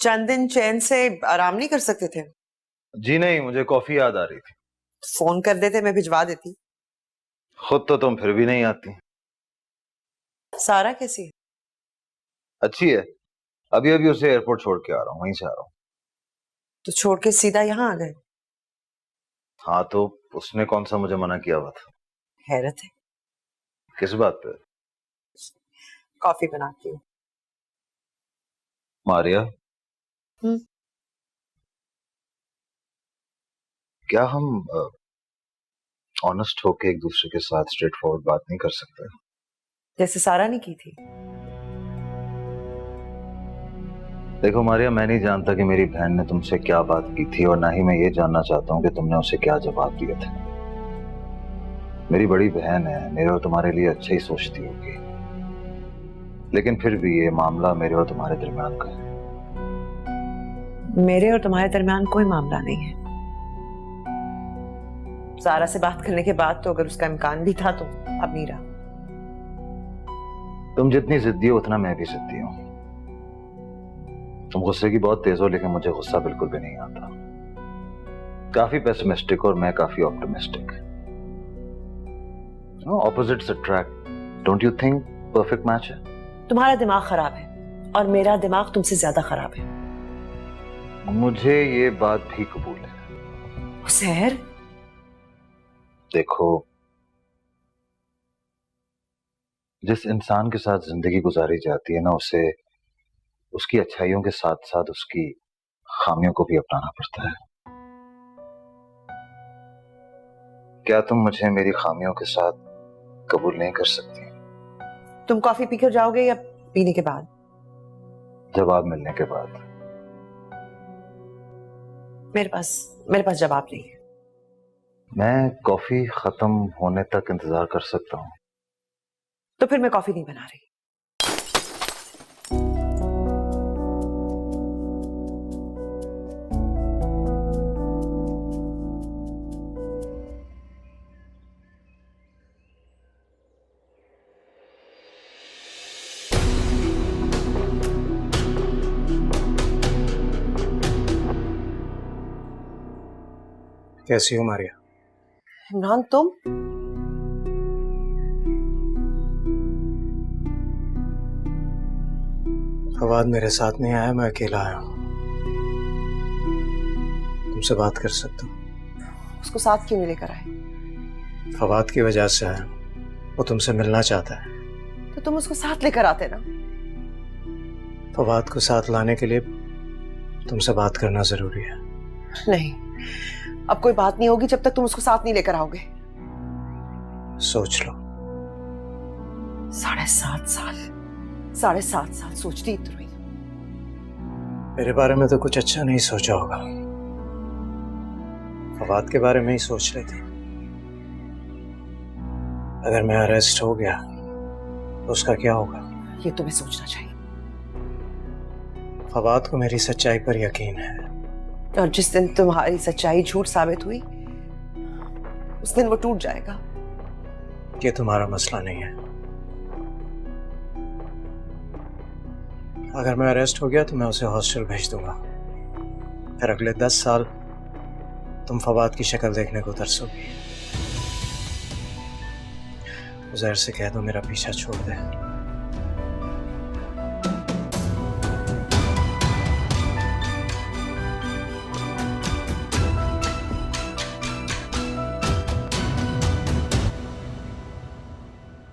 चंद दिन चैन से आराम नहीं कर सकते थे? जी नहीं, मुझे कॉफी याद आ रही थी। फोन कर देते, मैं भिजवा देती। खुद तो तुम फिर भी नहीं आती। सारा कैसी है? अच्छी है। अभी अभी उसे एयरपोर्ट छोड़ के आ रहा हूँ, वहीं से आ रहा हूँ। तो छोड़ के सीधा यहाँ आ गए? हाँ तो उसने कौन सा मुझे मना किया हुआ था? हैरत है। किस बात पे? कॉफी बनाती हूँ। मारिया, हम्म। क्या हम ऑनेस्ट होके एक दूसरे के साथ स्ट्रेट फॉरवर्ड बात नहीं कर सकते? जैसे सारा ने की थी। देखो मारिया, मैं नहीं जानता कि मेरी बहन ने तुमसे क्या बात की थी, और ना ही मैं ये जानना चाहता हूँ कि तुमने उसे क्या जवाब दिए थे। मेरी बड़ी बहन है, मेरे और तुम्हारे लिए अच्छा ही सोचती होगी, लेकिन फिर भी ये मामला मेरे और तुम्हारे दरमियान का है। मेरे और तुम्हारे दरमियान कोई मामला नहीं है। सारा से बात करने के बाद तो अगर उसका इम्कान भी था तो अब नहीं रहा। तुम जितनी जिद्दी हो उतना मैं भी जिद्दी हूँ। तुम गुस्से की बहुत तेज हो, लेकिन मुझे गुस्सा बिल्कुल भी नहीं आता। काफी पेसिमिस्टिक और मैं काफी optimistic. Opposites attract, don't you think? Perfect match है। तुम्हारा दिमाग खराब है और मेरा दिमाग तुमसे ज्यादा खराब है। मुझे ये बात भी कबूल है। सहर, देखो, जिस इंसान के साथ जिंदगी गुजारी जाती है ना, उसे उसकी अच्छाइयों के साथ साथ उसकी खामियों को भी अपनाना पड़ता है। क्या तुम मुझे मेरी खामियों के साथ कबूल नहीं कर सकती? तुम कॉफी पीकर जाओगे या पीने के बाद? जवाब मिलने के बाद। मेरे पास जवाब नहीं है। मैं कॉफी खत्म होने तक इंतजार कर सकता हूँ। तो फिर मैं कॉफी नहीं बना रही। कैसी हो मारिया? इमरान, तुम? फवाद मेरे साथ नहीं आया, मैं अकेला आया हूँ। तुमसे बात कर सकता हूँ? उसको साथ क्यों नहीं लेकर आए? फवाद की वजह से आया। वो तुमसे मिलना चाहता है। तो तुम उसको साथ लेकर आते ना। फवाद को साथ लाने के लिए तुमसे बात करना जरूरी है। नहीं, अब कोई बात नहीं होगी जब तक तुम उसको साथ नहीं लेकर आओगे। सोच लो। 7.5 साल सोचती तो रही। मेरे बारे में तो कुछ अच्छा नहीं सोचा होगा। फवाद के बारे में ही सोच रही थी। अगर मैं अरेस्ट हो गया तो उसका क्या होगा? ये तुम्हें सोचना चाहिए। फवाद को मेरी सच्चाई पर यकीन है। और जिस दिन तुम्हारी सच्चाई झूठ साबित हुई, उस दिन वो टूट जाएगा। ये तुम्हारा मसला नहीं है। अगर मैं अरेस्ट हो गया तो मैं उसे हॉस्टल भेज दूंगा। फिर अगले 10 साल तुम फवाद की शक्ल देखने को तरसोगी। उज़ैर से कह दो मेरा पीछा छोड़ दे।